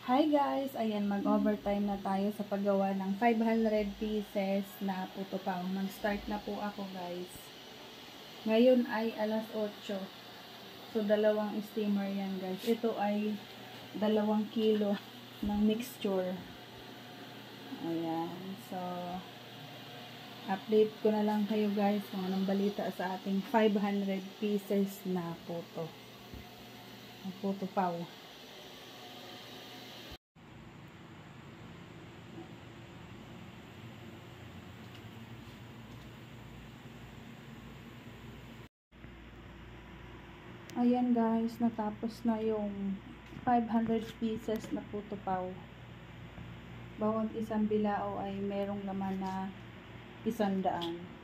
Hi guys! Ayan, mag-overtime na tayo sa paggawa ng 500 pieces na puto pao. Mag-start na po ako guys. Ngayon ay alas 8. So, dalawang steamer yan guys. Ito ay 2 kilo ng mixture. Ayan. So, update ko na lang kayo guys kung anong balita sa ating 500 pieces na puto. Ang puto pao. Ayan guys, natapos na yung 500 pieces na puto pao. Bawat isang bilao ay merong laman na 100.